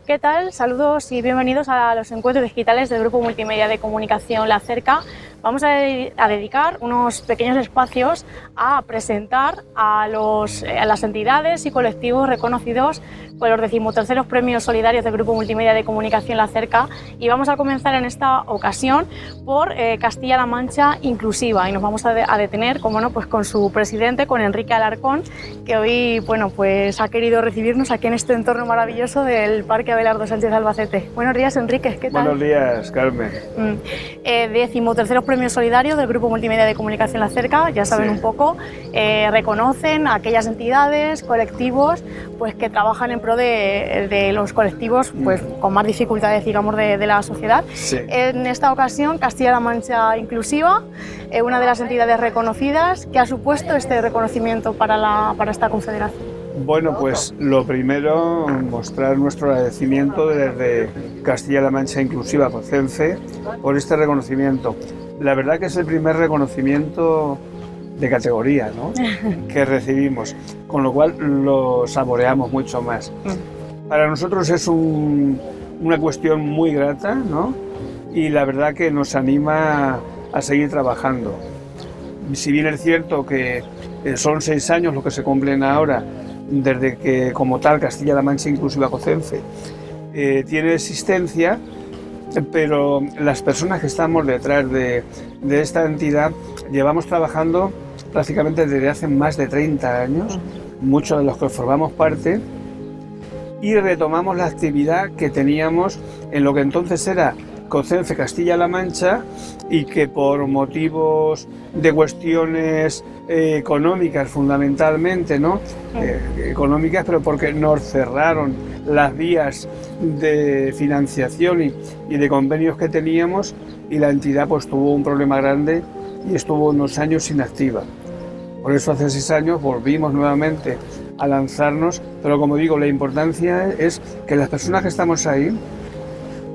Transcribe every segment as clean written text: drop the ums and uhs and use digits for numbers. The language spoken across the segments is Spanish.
¿Qué tal? Saludos y bienvenidos a los encuentros digitales del Grupo Multimedia de Comunicación La Cerca. Vamos a dedicar unos pequeños espacios a presentar a las entidades y colectivos reconocidos con los 13º Premios Solidarios del Grupo Multimedia de Comunicación La Cerca, y vamos a comenzar en esta ocasión por Castilla-La Mancha Inclusiva, y nos vamos a detener, como no, pues con su presidente, con Enrique Alarcón, que hoy, bueno, pues ha querido recibirnos aquí en este entorno maravilloso del Parque Abelardo Sánchez de Albacete. Buenos días, Enrique, ¿qué tal? Buenos días, Carmen. 13º Premio Solidario del Grupo Multimedia de Comunicación La Cerca, ya saben, sí, un poco, reconocen a aquellas entidades, colectivos, pues que trabajan en pro de los colectivos pues con más dificultades, digamos, de la sociedad. Sí. En esta ocasión, Castilla-La Mancha Inclusiva, una de las entidades reconocidas. ¿Qué ha supuesto este reconocimiento para esta confederación? Bueno, pues lo primero, mostrar nuestro agradecimiento desde Castilla-La Mancha Inclusiva, COCENFE, por este reconocimiento. La verdad que es el primer reconocimiento de categoría, ¿no?, que recibimos, con lo cual lo saboreamos mucho más. Para nosotros es una cuestión muy grata, ¿no?, y la verdad que nos anima a seguir trabajando. Si bien es cierto que son 6 años lo que se cumplen ahora desde que, como tal, Castilla-La Mancha Inclusiva COCENFE tiene existencia, pero las personas que estamos detrás de esta entidad llevamos trabajando prácticamente desde hace más de 30 años, muchos de los que formamos parte, y retomamos la actividad que teníamos en lo que entonces era COCENFE Castilla-La Mancha, y que por motivos de cuestiones económicas fundamentalmente, ¿no?, económicas, pero porque nos cerraron las vías de financiación y de convenios que teníamos, y la entidad pues tuvo un problema grande y estuvo unos años inactiva. Por eso hace 6 años volvimos nuevamente a lanzarnos, pero como digo, la importancia es que las personas que estamos ahí,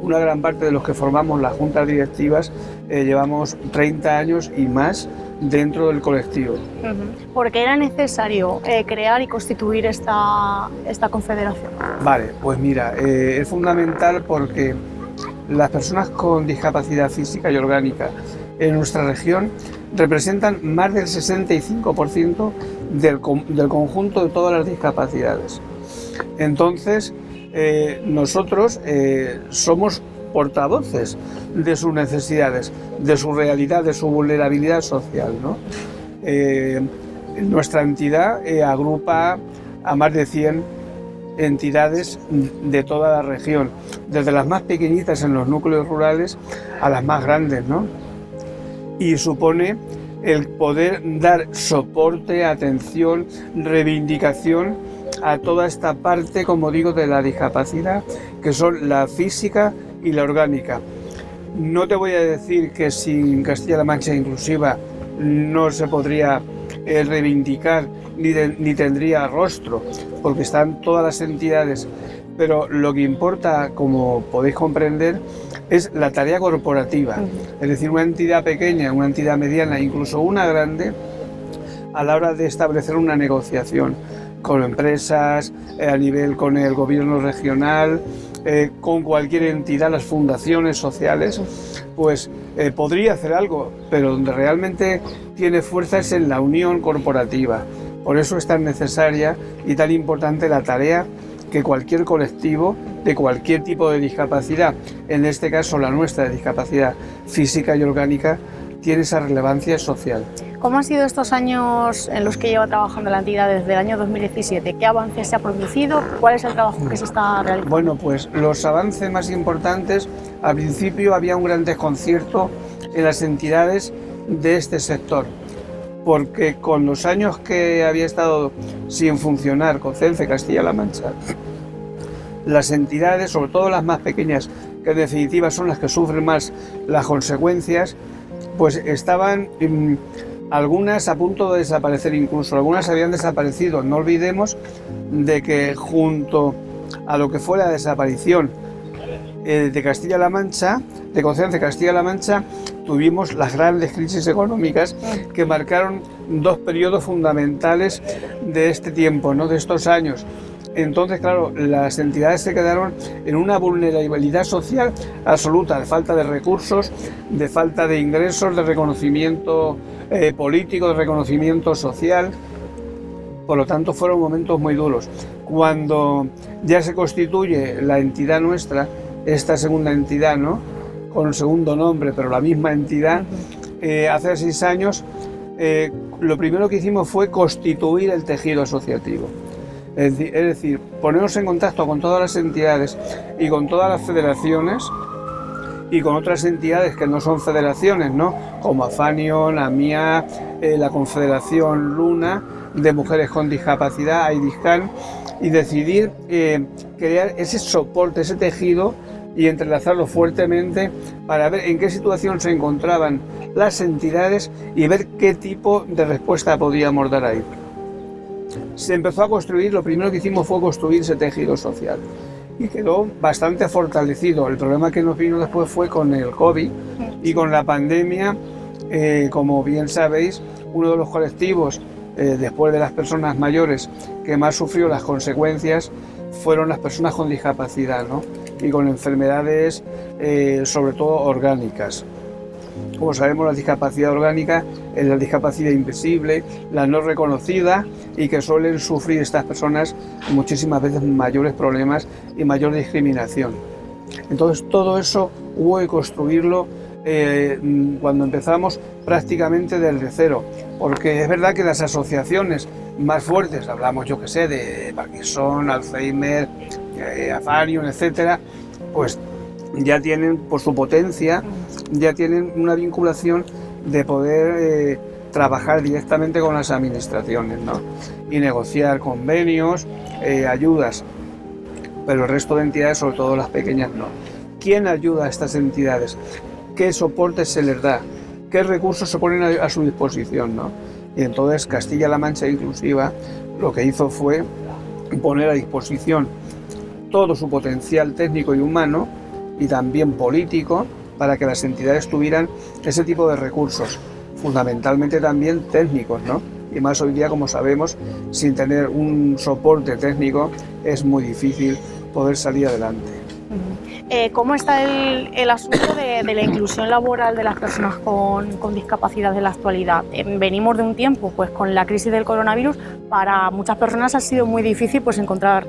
una gran parte de los que formamos las juntas directivas, llevamos 30 años y más dentro del colectivo. ¿Por qué era necesario crear y constituir esta confederación? Vale, pues mira, es fundamental porque las personas con discapacidad física y orgánica en nuestra región representan más del 65% del conjunto de todas las discapacidades. Entonces, nosotros somos portavoces de sus necesidades, de su realidad, de su vulnerabilidad social, ¿no? Nuestra entidad agrupa a más de 100 entidades de toda la región, desde las más pequeñitas en los núcleos rurales a las más grandes, ¿no? Y supone el poder dar soporte, atención, reivindicación a toda esta parte, como digo, de la discapacidad, que son la física y la orgánica. No te voy a decir que sin Castilla-La Mancha Inclusiva no se podría reivindicar ni tendría rostro, porque están todas las entidades, pero lo que importa, como podéis comprender, es la tarea corporativa. Es decir, una entidad pequeña, una entidad mediana, incluso una grande, a la hora de establecer una negociación con empresas, a nivel con el gobierno regional, con cualquier entidad, las fundaciones sociales, pues podría hacer algo, pero donde realmente tiene fuerza es en la unión corporativa. Por eso es tan necesaria y tan importante la tarea que cualquier colectivo de cualquier tipo de discapacidad, en este caso la nuestra de discapacidad física y orgánica, tiene esa relevancia social. ¿Cómo han sido estos años en los que lleva trabajando la entidad desde el año 2017? ¿Qué avances se ha producido? ¿Cuál es el trabajo que se está realizando? Bueno, pues los avances más importantes, al principio había un gran desconcierto en las entidades de este sector, porque con los años que había estado sin funcionar COCENFE Castilla-La Mancha, las entidades, sobre todo las más pequeñas, que en definitiva son las que sufren más las consecuencias, pues estaban algunas a punto de desaparecer, incluso algunas habían desaparecido. No olvidemos de que junto a lo que fue la desaparición de Castilla-La Mancha, de COCENFE Castilla-La Mancha, tuvimos las grandes crisis económicas que marcaron 2 periodos fundamentales de este tiempo, ¿no?, de estos años. Entonces, claro, las entidades se quedaron en una vulnerabilidad social absoluta, de falta de recursos, de falta de ingresos, de reconocimiento político, de reconocimiento social. Por lo tanto, fueron momentos muy duros. Cuando ya se constituye la entidad nuestra, esta segunda entidad, ¿no?, con un segundo nombre, pero la misma entidad, hace 6 años, lo primero que hicimos fue constituir el tejido asociativo. Es decir, ponernos en contacto con todas las entidades y con todas las federaciones y con otras entidades que no son federaciones, ¿no?, como Afanion, AMIA, la Confederación Luna de Mujeres con Discapacidad, AIDISCAN, y decidir crear ese soporte, ese tejido, y entrelazarlo fuertemente para ver en qué situación se encontraban las entidades y ver qué tipo de respuesta podíamos dar ahí. Se empezó a construir, lo primero que hicimos fue construir ese tejido social y quedó bastante fortalecido. El problema que nos vino después fue con el COVID y con la pandemia. Como bien sabéis, uno de los colectivos, después de las personas mayores, que más sufrió las consecuencias fueron las personas con discapacidad, ¿no?, y con enfermedades sobre todo orgánicas. Como sabemos, la discapacidad orgánica es la discapacidad invisible, la no reconocida, y que suelen sufrir estas personas muchísimas veces mayores problemas y mayor discriminación. Entonces, todo eso hubo que construirlo cuando empezamos prácticamente desde cero, porque es verdad que las asociaciones más fuertes, hablamos, yo que sé, de Parkinson, Alzheimer, Afanion, etcétera, pues ya tienen, por su potencia, ya tienen una vinculación de poder trabajar directamente con las administraciones, ¿no?, y negociar convenios, ayudas, pero el resto de entidades, sobre todo las pequeñas, no. ¿Quién ayuda a estas entidades? ¿Qué soporte se les da? ¿Qué recursos se ponen a su disposición, ¿no? Y entonces Castilla-La Mancha Inclusiva lo que hizo fue poner a disposición todo su potencial técnico y humano, y también político, para que las entidades tuvieran ese tipo de recursos, fundamentalmente también técnicos, ¿no? Y más hoy día, como sabemos, sin tener un soporte técnico es muy difícil poder salir adelante. ¿Cómo está el asunto de la inclusión laboral de las personas con discapacidad en la actualidad? Venimos de un tiempo, pues con la crisis del coronavirus, para muchas personas ha sido muy difícil pues encontrar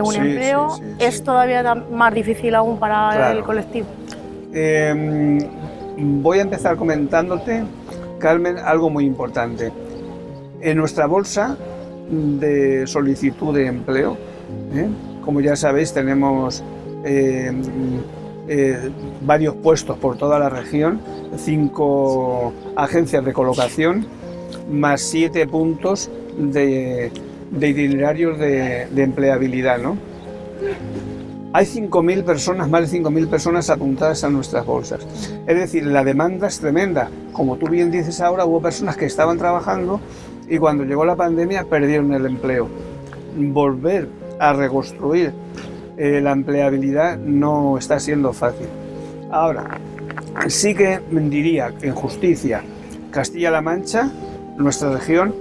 un empleo. Sí. ¿Es todavía más difícil aún para el colectivo? Voy a empezar comentándote, Carmen, algo muy importante. En nuestra bolsa de solicitud de empleo, como ya sabéis, tenemos varios puestos por toda la región, 5 agencias de colocación, más 7 puntos de itinerarios de empleabilidad, ¿no? Hay 5.000 personas, más de 5.000 personas apuntadas a nuestras bolsas. Es decir, la demanda es tremenda. Como tú bien dices ahora, hubo personas que estaban trabajando y cuando llegó la pandemia perdieron el empleo. Volver a reconstruir la empleabilidad no está siendo fácil. Ahora, sí que diría que en justicia, Castilla-La Mancha, nuestra región,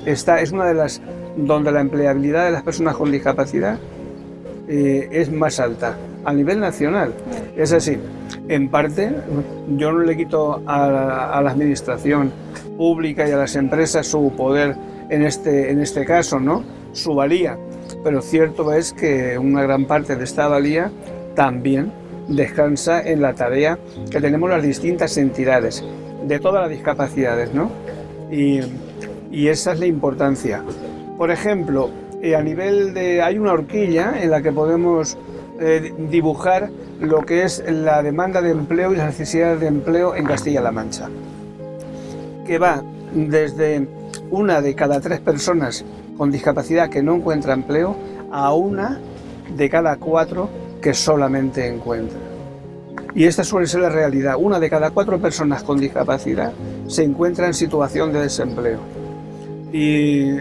es una de las donde la empleabilidad de las personas con discapacidad es más alta a nivel nacional. Es así. En parte, yo no le quito a la administración pública y a las empresas su poder en este caso, ¿no?, su valía, pero cierto es que una gran parte de esta valía también descansa en la tarea que tenemos las distintas entidades de todas las discapacidades, ¿no? Y esa es la importancia. Por ejemplo, a nivel de... hay una horquilla en la que podemos dibujar lo que es la demanda de empleo y las necesidades de empleo en Castilla-La Mancha, que va desde 1 de cada 3 personas con discapacidad que no encuentra empleo a 1 de cada 4 que solamente encuentra. Y esta suele ser la realidad. 1 de cada 4 personas con discapacidad se encuentra en situación de desempleo. Y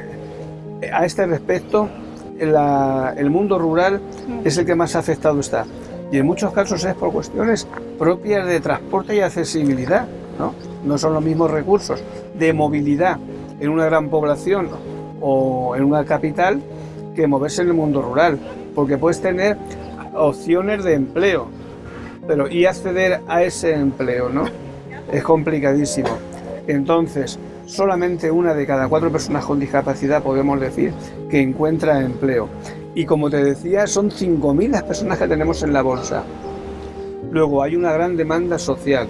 a este respecto, el mundo rural es el que más afectado está. Y en muchos casos es por cuestiones propias de transporte y accesibilidad, ¿no? No son los mismos recursos de movilidad en una gran población o en una capital que moverse en el mundo rural, porque puedes tener opciones de empleo, pero y acceder a ese empleo, ¿no? Es complicadísimo. Entonces, solamente 1 de cada 4 personas con discapacidad podemos decir que encuentra empleo. Y como te decía, son 5.000 las personas que tenemos en la bolsa. Luego hay una gran demanda social.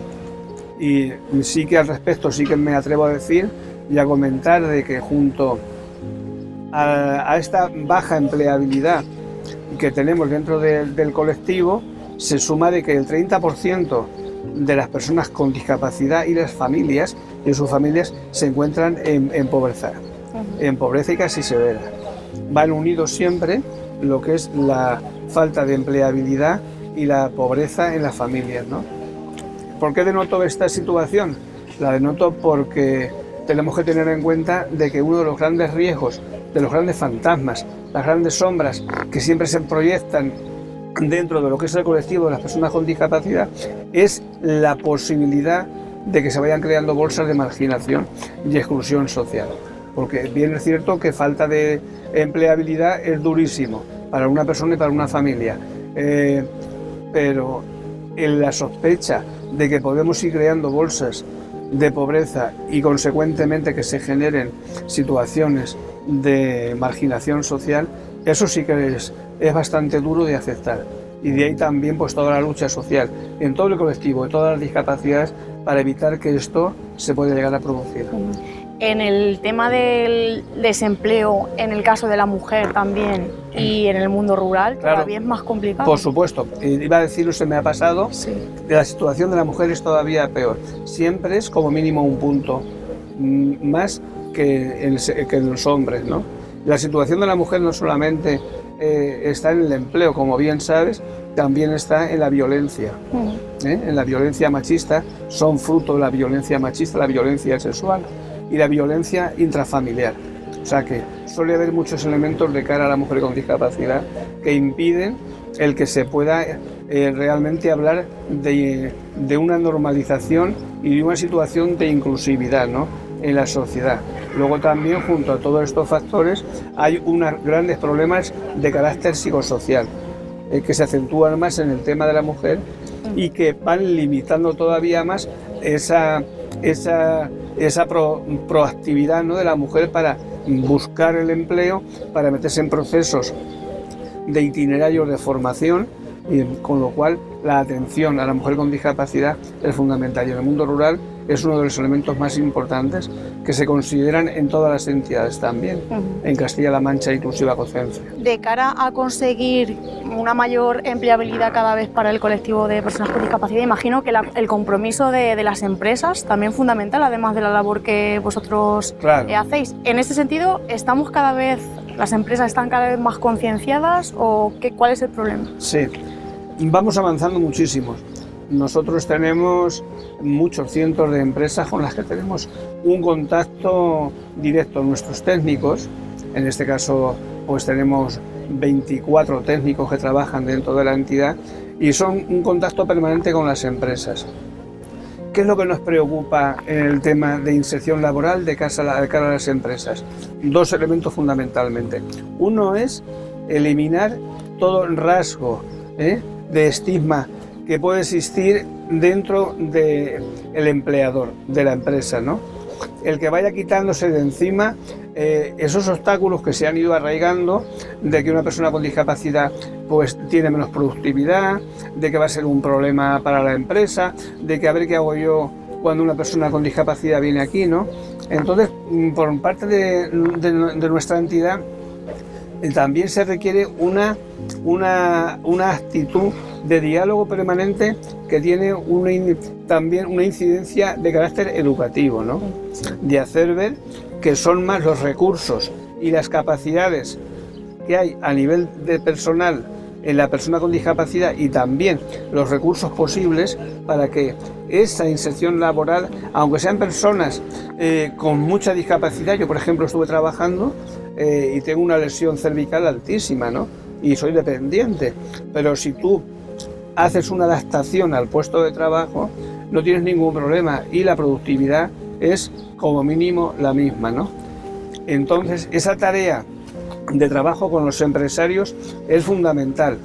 Y sí que al respecto, sí que me atrevo a decir y a comentar de que junto a esta baja empleabilidad que tenemos dentro del colectivo, se suma de que el 30% de las personas con discapacidad y las familias y sus familias se encuentran en pobreza y casi severa. Van unidos siempre lo que es la falta de empleabilidad y la pobreza en las familias, ¿no? ¿Por qué denoto esta situación? La denoto porque tenemos que tener en cuenta de que uno de los grandes riesgos, de los grandes fantasmas, las grandes sombras que siempre se proyectan dentro de lo que es el colectivo de las personas con discapacidad, es la posibilidad de que se vayan creando bolsas de marginación y exclusión social. Porque bien es cierto que falta de empleabilidad es durísimo para una persona y para una familia, pero en la sospecha de que podemos ir creando bolsas de pobreza y consecuentemente que se generen situaciones de marginación social, eso sí que es bastante duro de aceptar. Y de ahí también pues toda la lucha social en todo el colectivo, en todas las discapacidades, para evitar que esto se pueda llegar a producir. En el tema del desempleo, en el caso de la mujer también, y en el mundo rural, claro, todavía es más complicado. Por supuesto, iba a decirlo, se me ha pasado, sí. La situación de la mujer es todavía peor. Siempre es como mínimo un punto más que en los hombres, ¿no? La situación de la mujer no solamente está en el empleo, como bien sabes, también está en la violencia. En la violencia machista, son fruto de la violencia machista, la violencia sexual y la violencia intrafamiliar. O sea que suele haber muchos elementos de cara a la mujer con discapacidad que impiden el que se pueda realmente hablar de una normalización y de una situación de inclusividad, ¿no?, en la sociedad. Luego también, junto a todos estos factores, hay unos grandes problemas de carácter psicosocial que se acentúan más en el tema de la mujer y que van limitando todavía más esa proactividad, ¿no?, de la mujer para buscar el empleo, para meterse en procesos de itinerarios de formación, y con lo cual la atención a la mujer con discapacidad es fundamental. Y en el mundo rural es uno de los elementos más importantes que se consideran en todas las entidades también, en Castilla-La Mancha inclusive Cocense. De cara a conseguir una mayor empleabilidad cada vez para el colectivo de personas con discapacidad, imagino que el compromiso de las empresas también es fundamental, además de la labor que vosotros hacéis. En ese sentido, ¿las empresas están cada vez más concienciadas o cuál es el problema? Sí, vamos avanzando muchísimo. Nosotros tenemos muchos cientos de empresas con las que tenemos un contacto directo. Nuestros técnicos, en este caso pues tenemos 24 técnicos que trabajan dentro de la entidad y son un contacto permanente con las empresas. ¿Qué es lo que nos preocupa en el tema de inserción laboral de cara a las empresas? 2 elementos fundamentalmente. Uno es eliminar todo el rasgo de estigma que puede existir dentro del empleador, de la empresa, ¿no? El que vaya quitándose de encima esos obstáculos que se han ido arraigando de que una persona con discapacidad pues tiene menos productividad, de que va a ser un problema para la empresa, de que a ver qué hago yo cuando una persona con discapacidad viene aquí, ¿no? Entonces, por parte de nuestra entidad, también se requiere una actitud de diálogo permanente que tiene también una incidencia de carácter educativo, ¿no? De hacer ver que son más los recursos y las capacidades que hay a nivel de personal en la persona con discapacidad y también los recursos posibles para que esa inserción laboral, aunque sean personas con mucha discapacidad, yo por ejemplo estuve trabajando y tengo una lesión cervical altísima, ¿no?, y soy dependiente, pero si tú haces una adaptación al puesto de trabajo no tienes ningún problema y la productividad es como mínimo la misma, ¿no? Entonces esa tarea de trabajo con los empresarios es fundamental.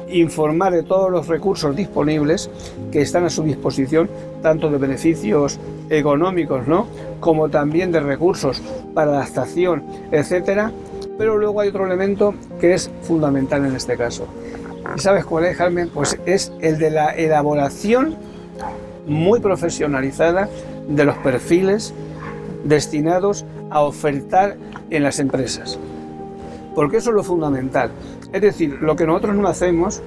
Informar de todos los recursos disponibles que están a su disposición, tanto de beneficios económicos, ¿no?, como también de recursos para adaptación, etcétera. Pero luego hay otro elemento que es fundamental en este caso. ¿Y sabes cuál es, Carmen? Pues es el de la elaboración muy profesionalizada de los perfiles destinados a ofertar en las empresas. Porque eso es lo fundamental. Es decir, lo que nosotros no hacemos,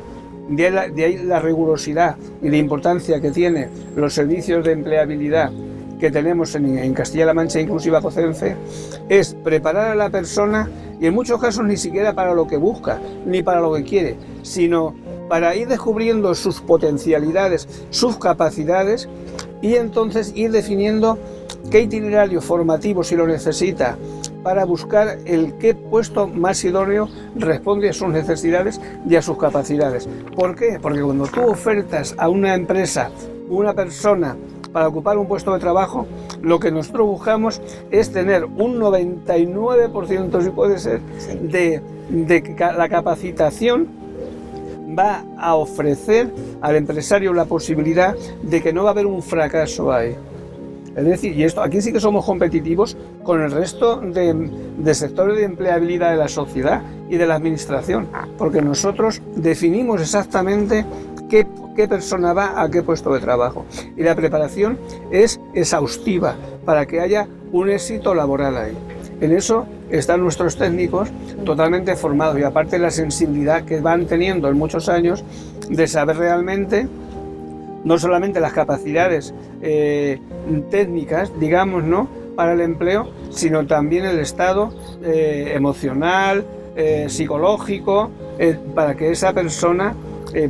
de ahí la rigurosidad y la importancia que tienen los servicios de empleabilidad que tenemos en Castilla-La Mancha Inclusiva COCENFE, es preparar a la persona, y en muchos casos ni siquiera para lo que busca, ni para lo que quiere, sino para ir descubriendo sus potencialidades, sus capacidades, y entonces ir definiendo qué itinerario formativo, si lo necesita, para buscar el qué puesto más idóneo responde a sus necesidades y a sus capacidades. ¿Por qué? Porque cuando tú ofertas a una empresa, una persona, para ocupar un puesto de trabajo, lo que nosotros buscamos es tener un 99%, si puede ser, de la capacitación va a ofrecer al empresario la posibilidad de que no va a haber un fracaso ahí. Es decir, y esto aquí sí que somos competitivos con el resto de sectores de empleabilidad de la sociedad y de la administración, porque nosotros definimos exactamente qué persona va a qué puesto de trabajo, y la preparación es exhaustiva para que haya un éxito laboral ahí. En eso están nuestros técnicos totalmente formados, y aparte la sensibilidad que van teniendo en muchos años de saber realmente no solamente las capacidades técnicas, digamos, ¿no?, para el empleo, sino también el estado emocional, psicológico, para que esa persona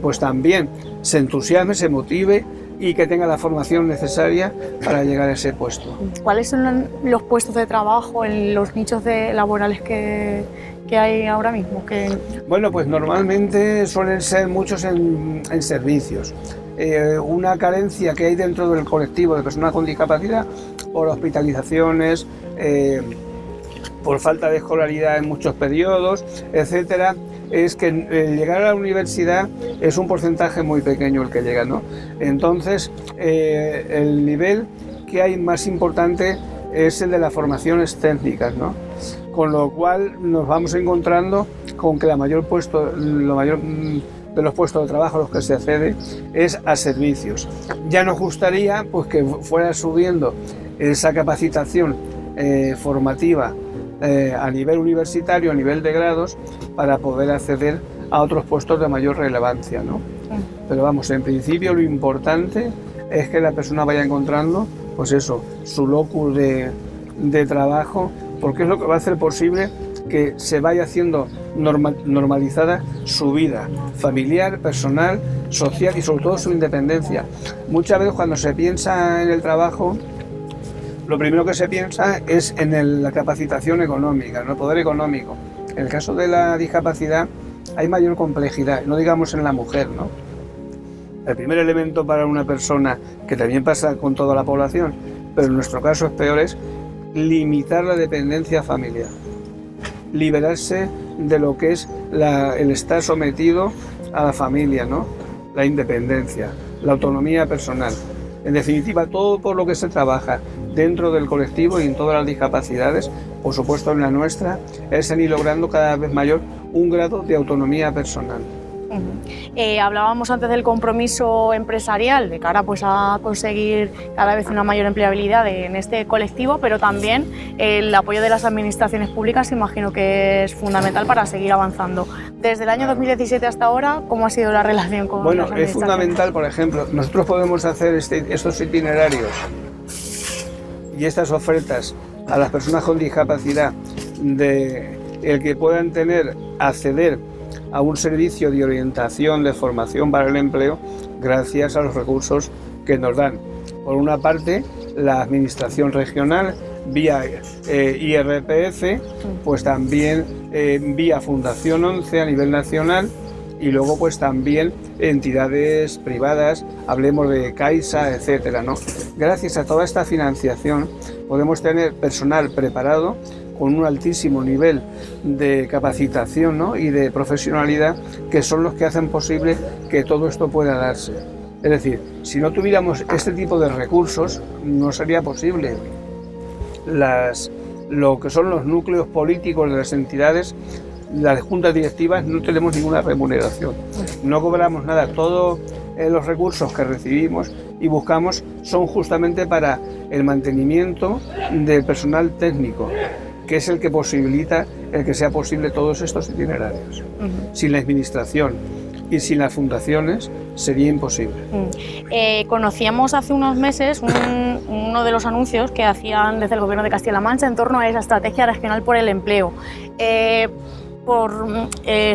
pues también se entusiasme, se motive y que tenga la formación necesaria para llegar a ese puesto. ¿Cuáles son los puestos de trabajo en los nichos laborales que hay ahora mismo? Bueno, pues normalmente suelen ser muchos en servicios. Una carencia que hay dentro del colectivo de personas con discapacidad por hospitalizaciones, por falta de escolaridad en muchos periodos, etcétera, es que llegar a la universidad es un porcentaje muy pequeño el que llega, ¿no? Entonces, el nivel que hay más importante es el de las formaciones técnicas, ¿no? Con lo cual nos vamos encontrando con que lo mayor de los puestos de trabajo a los que se accede es a servicios. Ya nos gustaría pues que fuera subiendo esa capacitación formativa a nivel universitario, a nivel de grados, para poder acceder a otros puestos de mayor relevancia, ¿no? Pero vamos, en principio lo importante es que la persona vaya encontrando, pues eso, su locus de trabajo, porque es lo que va a hacer posible que se vaya haciendo normalizada su vida familiar, personal, social y sobre todo su independencia. Muchas veces cuando se piensa en el trabajo, lo primero que se piensa es en la capacitación económica, en el poder económico. En el caso de la discapacidad hay mayor complejidad, no digamos en la mujer, ¿no? El primer elemento para una persona, que también pasa con toda la población, pero en nuestro caso es peor, es limitar la dependencia familiar. Liberarse de lo que es el estar sometido a la familia, ¿no? La independencia, la autonomía personal. En definitiva, todo por lo que se trabaja dentro del colectivo y en todas las discapacidades, por supuesto en la nuestra, es en ir logrando cada vez mayor un grado de autonomía personal. Hablábamos antes del compromiso empresarial de cara pues, a conseguir cada vez una mayor empleabilidad en este colectivo, pero también el apoyo de las administraciones públicas imagino que es fundamental para seguir avanzando. Desde el año 2017 hasta ahora, ¿cómo ha sido la relación con las administraciones? Es fundamental, por ejemplo, nosotros podemos hacer estos itinerarios y estas ofertas a las personas con discapacidad, de el que puedan acceder a un servicio de orientación, de formación para el empleo, gracias a los recursos que nos dan. Por una parte, la administración regional, vía IRPF, pues también vía Fundación 11 a nivel nacional, y luego pues también entidades privadas, hablemos de Caixa, etcétera, ¿no? Gracias a toda esta financiación podemos tener personal preparado con un altísimo nivel de capacitación, ¿no?, y de profesionalidad, que son los que hacen posible que todo esto pueda darse. Es decir, si no tuviéramos este tipo de recursos, no sería posible. Lo que son los núcleos políticos de las entidades, las juntas directivas, no tenemos ninguna remuneración, no cobramos nada. Todos los recursos que recibimos y buscamos son justamente para el mantenimiento del personal técnico, que es el que posibilita el que sea posible todos estos itinerarios. Sin la administración y sin las fundaciones sería imposible. Conocíamos hace unos meses uno de los anuncios que hacían desde el Gobierno de Castilla-La Mancha en torno a esa estrategia regional por el empleo.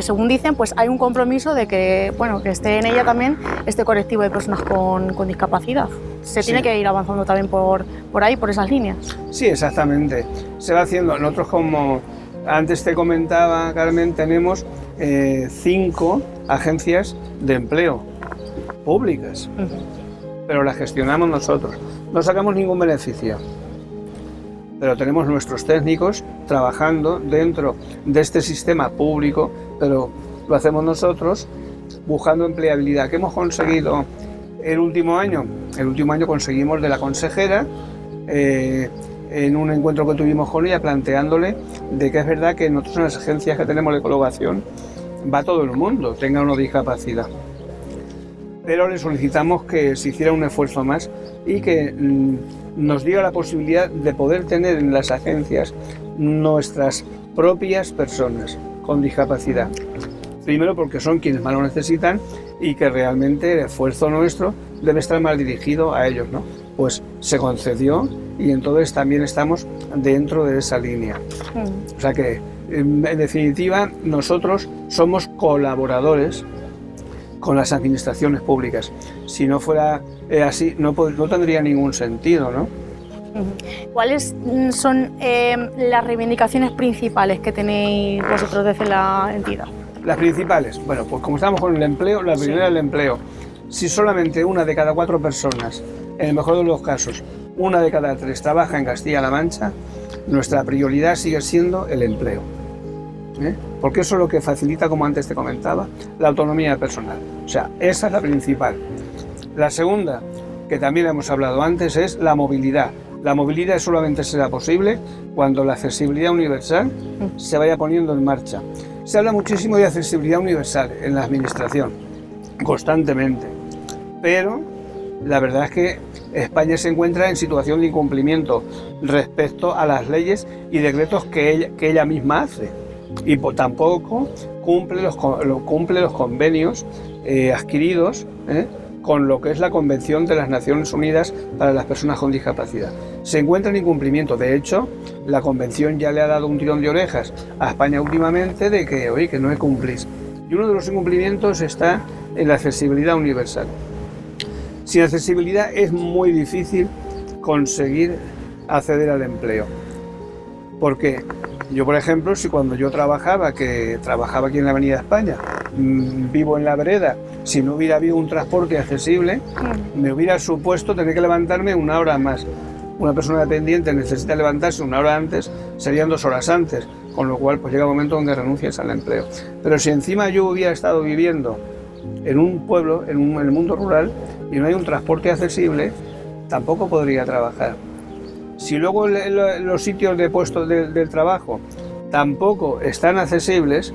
Según dicen, pues hay un compromiso de que, bueno, que esté en ella también este colectivo de personas con discapacidad. Se tiene que ir avanzando también por ahí, por esas líneas. Sí, exactamente. Se va haciendo. Nosotros, como antes te comentaba, Carmen, tenemos 5 agencias de empleo públicas, pero las gestionamos nosotros. No sacamos ningún beneficio, pero tenemos nuestros técnicos trabajando dentro de este sistema público, pero lo hacemos nosotros buscando empleabilidad. ¿Qué hemos conseguido el último año? El último año conseguimos de la consejera, en un encuentro que tuvimos con ella, planteándole de que es verdad que nosotros en las agencias que tenemos de colocación va todo el mundo, tenga una discapacidad. Pero le solicitamos que se hiciera un esfuerzo más y que nos diera la posibilidad de poder tener en las agencias nuestras propias personas con discapacidad. Primero porque son quienes más lo necesitan y que realmente el esfuerzo nuestro debe estar más dirigido a ellos, ¿no? Pues se concedió y entonces también estamos dentro de esa línea. O sea que, en definitiva, nosotros somos colaboradores con las administraciones públicas. Si no fuera así, no tendría ningún sentido, ¿no? ¿Cuáles son las reivindicaciones principales que tenéis vosotros desde la entidad? Las principales, bueno, pues como estamos con el empleo, la primera es el empleo. Si solamente 1 de cada 4 personas, en el mejor de los casos, 1 de cada 3 trabaja en Castilla-La Mancha, nuestra prioridad sigue siendo el empleo. Porque eso es lo que facilita, como antes te comentaba, la autonomía personal. O sea, esa es la principal. La segunda, que también hemos hablado antes, es la movilidad. La movilidad solamente será posible cuando la accesibilidad universal se vaya poniendo en marcha. Se habla muchísimo de accesibilidad universal en la administración, constantemente, pero la verdad es que España se encuentra en situación de incumplimiento respecto a las leyes y decretos que ella misma hace, y tampoco cumple los convenios adquiridos con lo que es la Convención de las Naciones Unidas para las Personas con Discapacidad. Se encuentra en incumplimiento. De hecho, la Convención ya le ha dado un tirón de orejas a España últimamente de que, oye, que no cumplís. Y uno de los incumplimientos está en la accesibilidad universal. Sin accesibilidad es muy difícil conseguir acceder al empleo. Porque yo, por ejemplo, si cuando yo trabajaba aquí en la Avenida España, vivo en la vereda, si no hubiera habido un transporte accesible, me hubiera supuesto tener que levantarme 1 hora más. Una persona dependiente necesita levantarse 1 hora antes, serían 2 horas antes, con lo cual pues llega un momento donde renuncias al empleo. Pero si encima yo hubiera estado viviendo en un pueblo, en el mundo rural, y no hay un transporte accesible, tampoco podría trabajar. Si luego los sitios de puestos del trabajo tampoco están accesibles,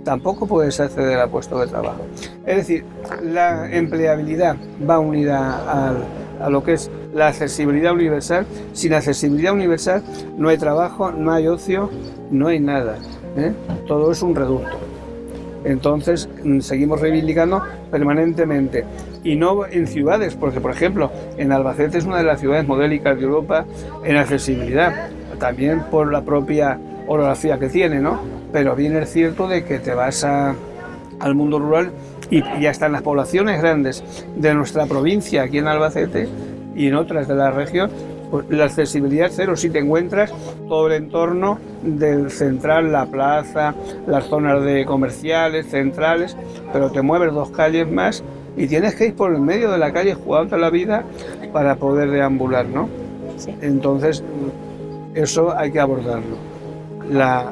tampoco puedes acceder a puestos de trabajo. Es decir, la empleabilidad va unida a lo que es la accesibilidad universal. Sin accesibilidad universal no hay trabajo, no hay ocio, no hay nada. Todo es un reducto. Entonces seguimos reivindicando permanentemente, y no en ciudades, porque por ejemplo en Albacete es una de las ciudades modélicas de Europa en accesibilidad, también por la propia orografía que tiene, ¿no? Pero bien es cierto de que te vas al mundo rural y ya están las poblaciones grandes de nuestra provincia aquí en Albacete y en otras de la región, pues la accesibilidad es cero. Si te encuentras todo el entorno del central, la plaza, las zonas de comerciales, centrales, pero te mueves 2 calles más y tienes que ir por el medio de la calle jugándote la vida para poder deambular, ¿no? Sí. Entonces, eso hay que abordarlo.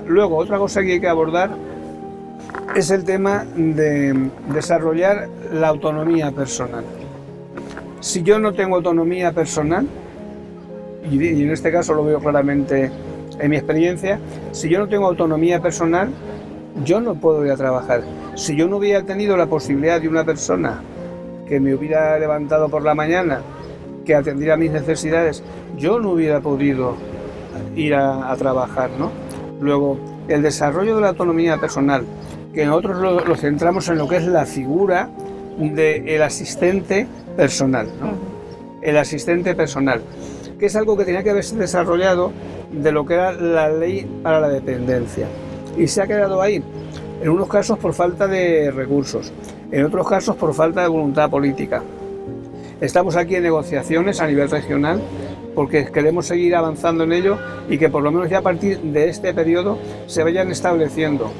Luego, otra cosa que hay que abordar es el tema de desarrollar la autonomía personal. Si yo no tengo autonomía personal, y en este caso lo veo claramente en mi experiencia, si yo no tengo autonomía personal, yo no puedo ir a trabajar. Si yo no hubiera tenido la posibilidad de una persona que me hubiera levantado por la mañana, que atendiera mis necesidades, yo no hubiera podido ir a trabajar, ¿no? Luego, el desarrollo de la autonomía personal, que nosotros lo centramos en lo que es la figura del asistente personal, ¿no? El asistente personal, que es algo que tenía que haberse desarrollado de lo que era la ley para la dependencia. Y se ha quedado ahí, en unos casos por falta de recursos, en otros casos por falta de voluntad política. Estamos aquí en negociaciones a nivel regional porque queremos seguir avanzando en ello y que por lo menos ya a partir de este periodo se vayan estableciendo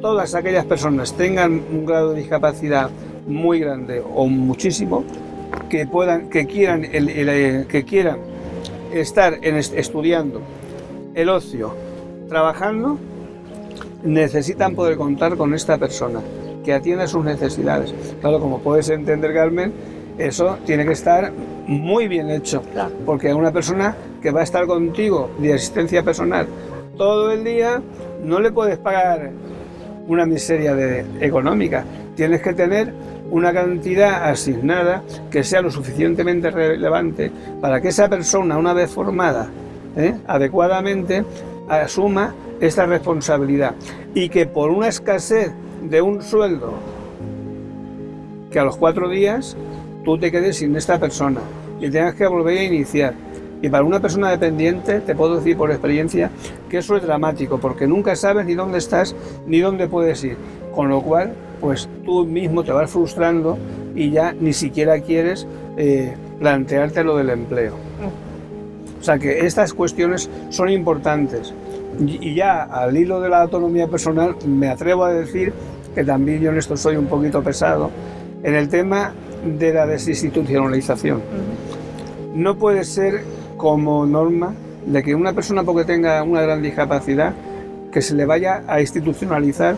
todas aquellas personas tengan un grado de discapacidad muy grande o muchísimo, que quieran estar estudiando, el ocio, trabajando, necesitan poder contar con esta persona que atienda sus necesidades. Claro, como puedes entender, Carmen, eso tiene que estar muy bien hecho, claro, porque una persona que va a estar contigo de asistencia personal todo el día, no le puedes pagar una miseria económica. Tienes que tener una cantidad asignada que sea lo suficientemente relevante para que esa persona, una vez formada adecuadamente, asuma esta responsabilidad, y que por una escasez de un sueldo, que a los 4 días tú te quedes sin esta persona y tengas que volver a iniciar. Y para una persona dependiente, te puedo decir por experiencia que eso es dramático, porque nunca sabes ni dónde estás ni dónde puedes ir, con lo cual pues tú mismo te vas frustrando y ya ni siquiera quieres plantearte lo del empleo. O sea que estas cuestiones son importantes. Y ya al hilo de la autonomía personal, me atrevo a decir que también yo en esto soy un poquito pesado, en el tema de la desinstitucionalización. No puede ser como norma de que una persona, porque tenga una gran discapacidad, que se le vaya a institucionalizar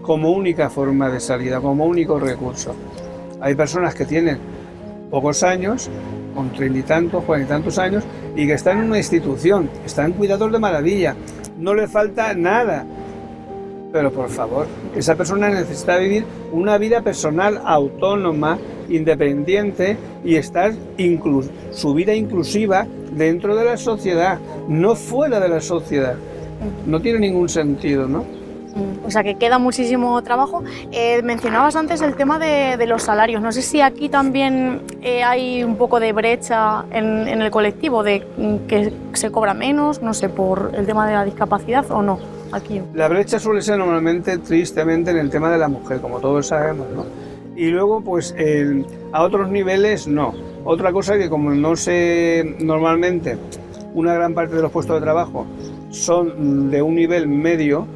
como única forma de salida, como único recurso. Hay personas que tienen pocos años, con 30 y tantos, 40 y tantos años, y que están en una institución, están cuidados de maravilla, no le falta nada. Pero por favor, esa persona necesita vivir una vida personal autónoma, independiente, y estar su vida inclusiva dentro de la sociedad, no fuera de la sociedad. No tiene ningún sentido, ¿no? O sea que queda muchísimo trabajo. Mencionabas antes el tema de los salarios. No sé si aquí también hay un poco de brecha en el colectivo, de que se cobra menos, no sé, por el tema de la discapacidad o no. Aquí. La brecha suele ser normalmente, tristemente, en el tema de la mujer, como todos sabemos, ¿no? Y luego, pues, a otros niveles, no. Otra cosa que, como no sé, normalmente, una gran parte de los puestos de trabajo son de un nivel medio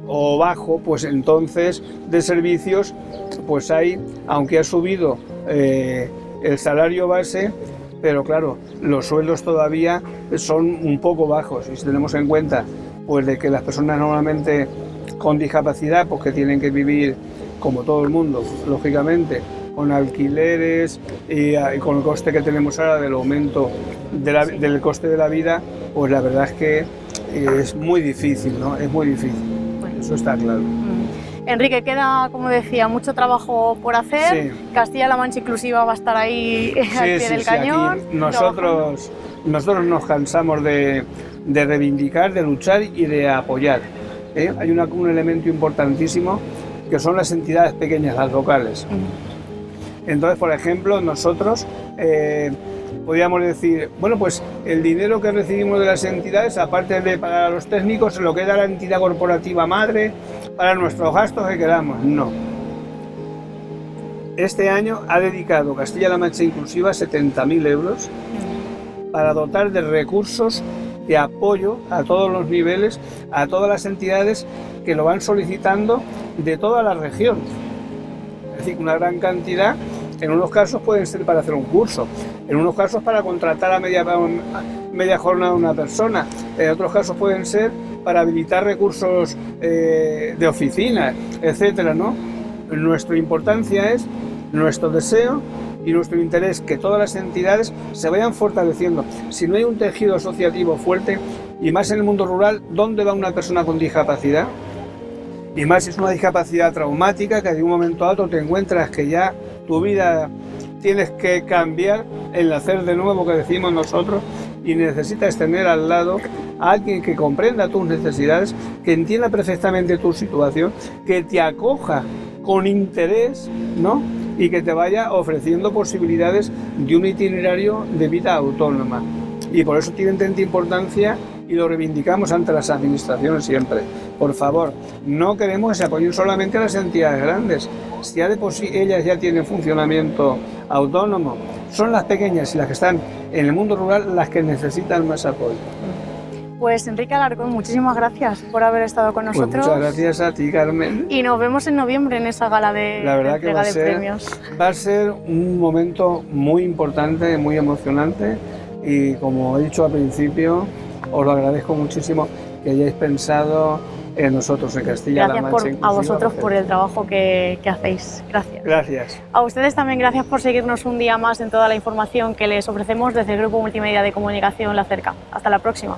o bajo, pues entonces de servicios, pues hay, aunque ha subido el salario base, pero claro, los sueldos todavía son un poco bajos, y si tenemos en cuenta pues de que las personas normalmente con discapacidad, pues que tienen que vivir como todo el mundo, lógicamente, con alquileres y con el coste que tenemos ahora del aumento del coste de la vida, pues la verdad es que es muy difícil, ¿no? Es muy difícil, eso está claro. Enrique, queda, como decía, mucho trabajo por hacer. Sí. Castilla-La Mancha Inclusiva va a estar ahí al pie del cañón. Aquí nosotros nos cansamos de reivindicar, de luchar y de apoyar. Hay un elemento importantísimo que son las entidades pequeñas, las locales. Entonces, por ejemplo, nosotros podríamos decir, bueno, pues el dinero que recibimos de las entidades, aparte de pagar a los técnicos, se lo queda la entidad corporativa madre para nuestros gastos que queramos. No. Este año ha dedicado Castilla-La Mancha Inclusiva 70.000 euros para dotar de recursos de apoyo a todos los niveles, a todas las entidades que lo van solicitando de toda la región. Es decir, una gran cantidad En unos casos pueden ser para hacer un curso, en unos casos para contratar a media jornada a una persona, en otros casos pueden ser para habilitar recursos de oficina, etcétera, ¿no? Nuestra importancia es nuestro deseo y nuestro interés que todas las entidades se vayan fortaleciendo. Si no hay un tejido asociativo fuerte, y más en el mundo rural, ¿dónde va una persona con discapacidad? Y más si es una discapacidad traumática, que de un momento a otro te encuentras que ya tu vida tienes que cambiar, el hacer de nuevo que decimos nosotros, y necesitas tener al lado a alguien que comprenda tus necesidades, que entienda perfectamente tu situación, que te acoja con interés, ¿no? Y que te vaya ofreciendo posibilidades de un itinerario de vida autónoma. Y por eso tienen tanta importancia y lo reivindicamos ante las administraciones siempre. Por favor, no queremos que se apoyen solamente a las entidades grandes. Si ya de por sí ellas ya tienen funcionamiento autónomo, son las pequeñas y las que están en el mundo rural las que necesitan más apoyo. Pues Enrique Alarcón, muchísimas gracias por haber estado con nosotros. Pues muchas gracias a ti, Carmen. Y nos vemos en noviembre en esa gala de entrega de premios. Va a ser un momento muy importante, muy emocionante, y como he dicho al principio, os lo agradezco muchísimo que hayáis pensado en nosotros, en Castilla-La Mancha. Gracias a vosotros por el trabajo que hacéis. Gracias. Gracias. A ustedes también gracias por seguirnos un día más en toda la información que les ofrecemos desde el Grupo Multimedia de Comunicación La Cerca. Hasta la próxima.